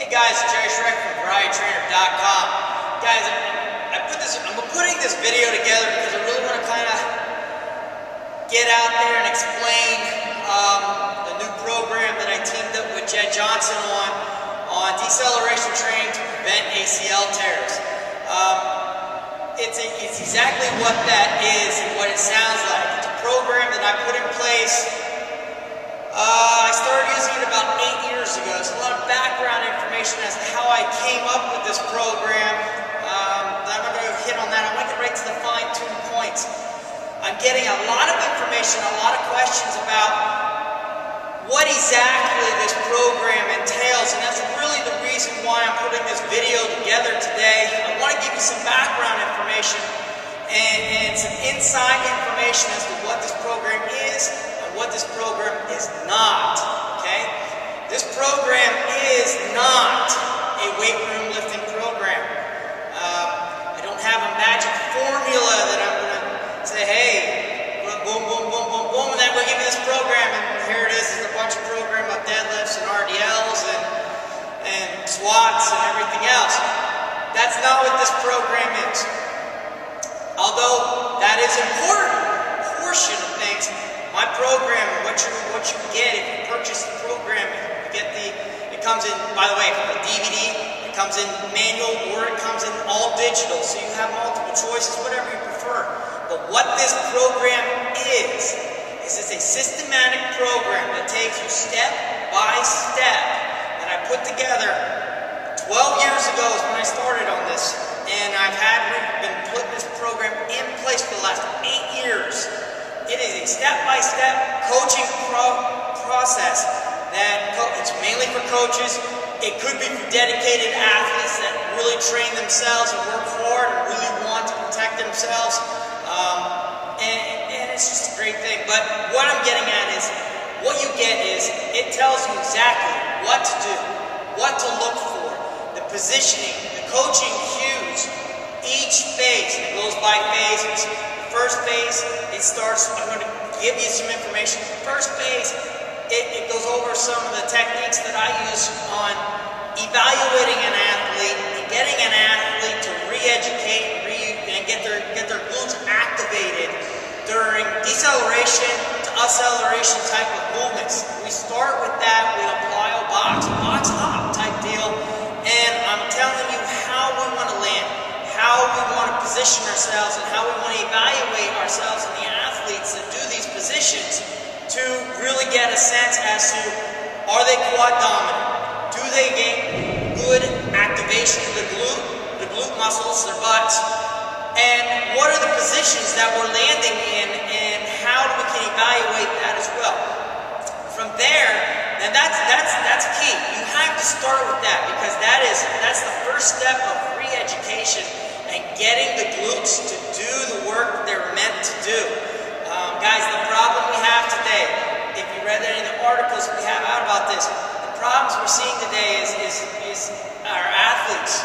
Hey guys, it's Jerry Schreck from VarietyTrainer.com. Guys, I'm putting this video together because I really want to kind of get out there and explain the new program that I teamed up with Jed Johnson on deceleration training to prevent ACL tears. It's exactly what that is and what it sounds like. It's a program that I put in place. I started using it about 8 years ago. There's a lot of background information as to how I came up with this program. I'm not going to hit on that. I want to get right to the fine-tuned points. I'm getting a lot of information, a lot of questions about what exactly this program entails, and that's really the reason why I'm putting this video together today. I want to give you some background information and some inside information as to what this program is and what this program is not, okay? This program is not a weight room lifting program. I don't have a magic formula that I'm going to say, hey, boom, boom, boom, boom, boom, and then we'll give you this program, and here it is. It's a bunch of program of deadlifts and RDLs and squats and everything else. That's not what this program is. Although that is an important portion of things, my program, what you get if you purchase the program, it comes in, by the way, a DVD, it comes in manual, or it comes in all digital, so you have multiple choices, whatever you prefer. But what this program is it's a systematic program that takes you step by step, that I put together 12 years ago is when I started on this, and we've been putting this program in place for the last 8 years. It is a step-by-step coaching process that it's mainly for coaches. It could be for dedicated athletes that really train themselves and work hard and really want to protect themselves. And it's just a great thing. But what I'm getting at is, what you get is, it tells you exactly what to do, what to look for, the positioning, the coaching cues, each phase. It goes by phases. The first phase, I'm going to give you some information. The first phase, it goes over some of the techniques that I use on evaluating an athlete and getting an athlete to re-educate and get their glutes activated during deceleration to acceleration type of movements. We start with that, we apply a box hop type deal, and I'm telling you how we want to land, how we want to position ourselves, and how we want to evaluate ourselves and the athletes that do these positions to really get a sense as to, are they quad dominant? Do they gain good activation of the glute muscles, their butts? And what are the positions that we're landing in, and how we can evaluate that as well? From there, and that's key. You have to start with that, because that's the first step of re-education and getting the glutes to do the work they're meant to do. Guys, the problem we have today, if you read any of the articles we have out about this, the problems we're seeing today is our athletes.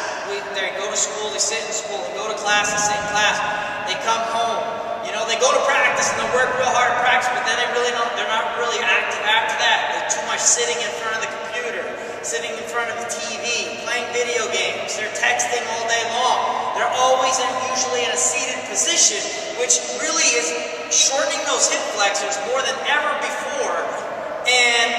They go to school, they sit in school, they go to class, they sit in class, they come home. You know, they go to practice and they work real hard at practice, but then they're not really active after that. They're too much sitting in front of the computer, sitting in front of the TV, playing video games. They're texting all day long. They're always usually in a seated position, which really is shortening those hip flexors more than ever before. And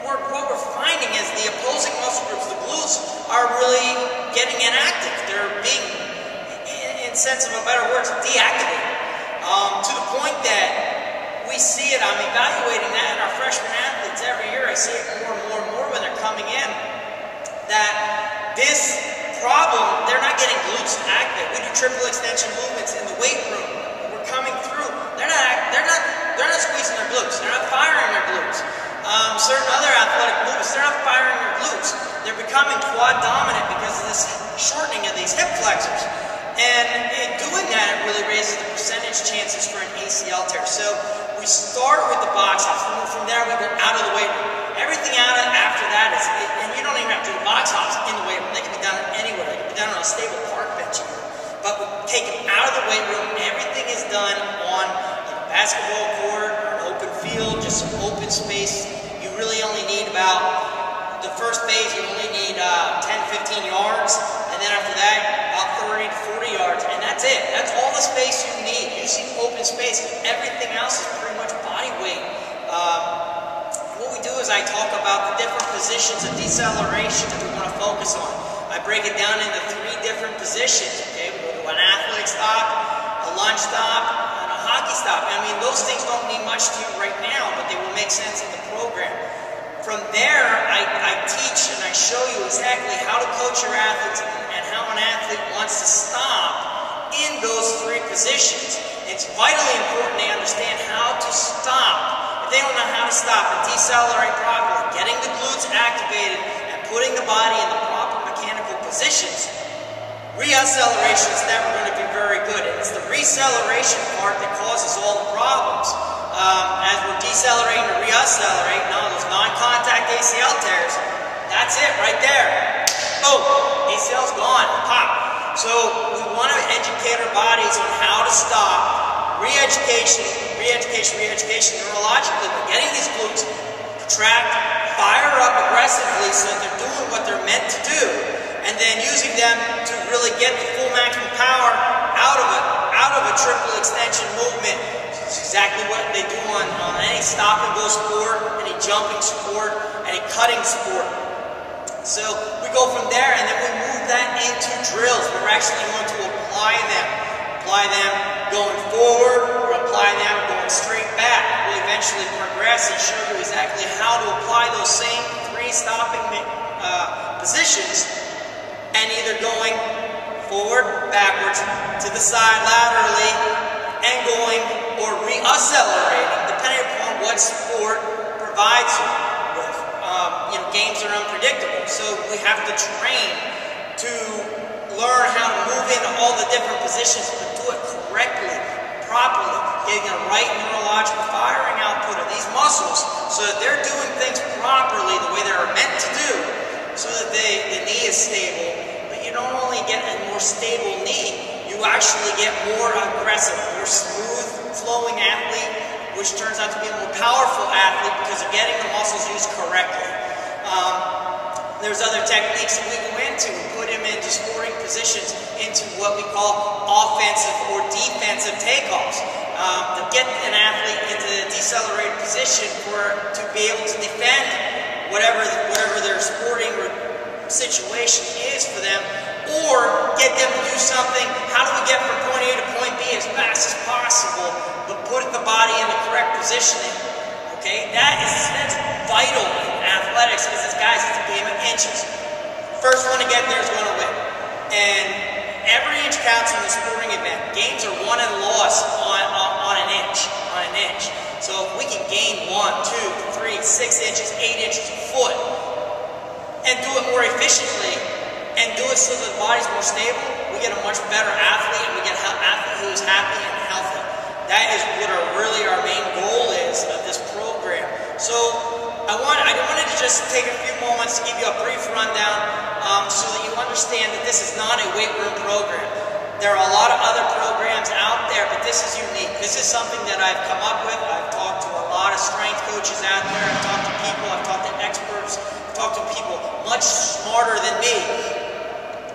what we're finding is the opposing muscle groups, the glutes, are really getting inactive. They're being, in sense of a better word, deactivated. To the point that we see it, I'm evaluating that in our freshman athletes every year. I see it more and more and more when they're coming in, that this problem, they're not getting glutes active. We do triple extension movements in the weight room. We're coming through. They're not squeezing their glutes. They're not firing their glutes. Certain other athletic movements, they're not firing their glutes. They're becoming quad dominant because of this shortening of these hip flexors. And in doing that, it really raises the percentage chances for an ACL tear. So we start with the box hops, and from there we go out of the weight room. Everything after that is, and you don't even have to do box hops in the weight room. They can be done anywhere. They can be done on a stable park bench even. But we take them out of the weight room. Everything is done on a basketball court, or an open field, just some open space. You really only need about the first phase, you only need 10-15 yards, and then after that, about 30 to 40 yards, and that's it. That's all the space you need. You see open space. Everything else is pretty much body weight. What we do is I talk about the different positions of deceleration that we want to focus on. I break it down into 3 different positions. Okay, we go to an athlete stop, a lunge stop, and a hockey stop. I mean, those things don't mean much to you right now, but they will make sense in the program. From there, I teach and I show you exactly how to coach your athletes and how an athlete wants to stop in those 3 positions. It's vitally important they understand how to stop. If they don't know how to stop and decelerate properly, getting the glutes activated and putting the body in the proper mechanical positions, reacceleration is never going to be very good. And it's the reacceleration part that causes all the problems. As we're decelerating to reaccelerate, those non-contact ACL tears, that's it right there. Oh, ACL's gone, pop. So we want to educate our bodies on how to stop. Re-education, neurologically, we're getting these glutes contract, fire up aggressively so that they're doing what they're meant to do, and then using them to really get the full maximum power out of a triple extension movement. It's exactly what they do on any stop and go sport, any jumping sport, any cutting sport. So we go from there and then we move that into drills. We're actually going to apply them going forward or apply them going straight back. We'll eventually progress and show you exactly how to apply those same 3 stopping positions, and either going forward, backwards, to the side laterally, and going or reaccelerating, depending upon what sport provides you with. Games are unpredictable, so we have to train to learn how to move into all the different positions, but do it correctly, properly, getting the right neurological firing output of these muscles so that they're doing things properly the way they're meant to do, so that the knee is stable. But you don't only get a more stable knee, you actually get more aggressive, more smooth flowing athlete, which turns out to be a more powerful athlete because they're getting the muscles used correctly. There's other techniques that we go into. We put him into sporting positions into what we call offensive or defensive takeoffs. To get an athlete into a decelerated position to be able to defend whatever their sporting situation is for them, or get them to do something. How do we get from point A to point B as fast as possible, but put the body in the correct positioning? Okay, that's vital in athletics, because guys, it's a game of inches. First one to get there is going to win, and every inch counts in the sporting event. Games are won and lost on an inch. So if we can gain 1, 2, 3, 6 inches, 8 inches, a foot, and do it more efficiently, and do it so that the body's more stable, we get a much better athlete, and we get an athlete who is happy and healthy. That is what our main goal is of this program. So I wanted to just take a few moments to give you a brief rundown so that you understand that this is not a weight room program. There are a lot of other programs out there, but this is unique. This is something that I've come up with. I've talked to a lot of strength coaches out there. I've talked to people, I've talked to experts, I've talked to people much smarter than me.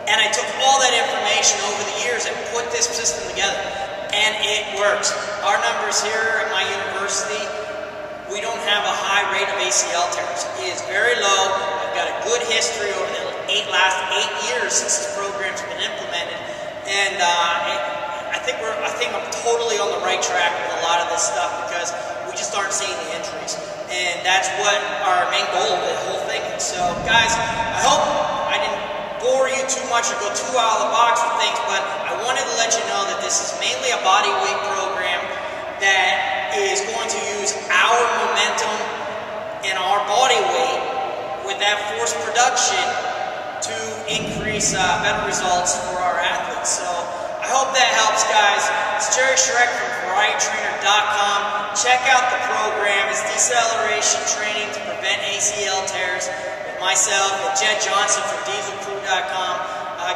And I took all that information over the years and put this system together. And it works. Our numbers here at my university, we don't have a high rate of ACL tears. It is very low. I've got a good history over the last 8 years since this program's been implemented. And I think I'm totally on the right track with a lot of this stuff, because we just aren't seeing the injuries. And that's what our main goal of the whole thing is. So guys, I hope I didn't bore you too much or go too out of the box with things, but I wanted to let you know that this is mainly a body weight program that is going to use our momentum and our body weight with that force production to increase better results for our athletes. So I hope that helps, guys. It's Jerry Shrek from VarietyTrainer.com. Check out the program. It's deceleration training to prevent ACL tears. With myself and Jed Johnson from DieselCrew.com.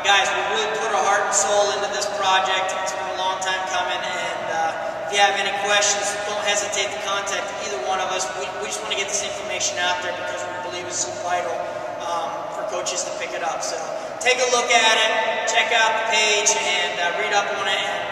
Guys, we really put our heart and soul into this project. It's been a long time coming, and if you have any questions, don't hesitate to contact either one of us. We just want to get this information out there because we believe it's so vital. for coaches to pick it up. So take a look at it, check out the page, and read up on it. And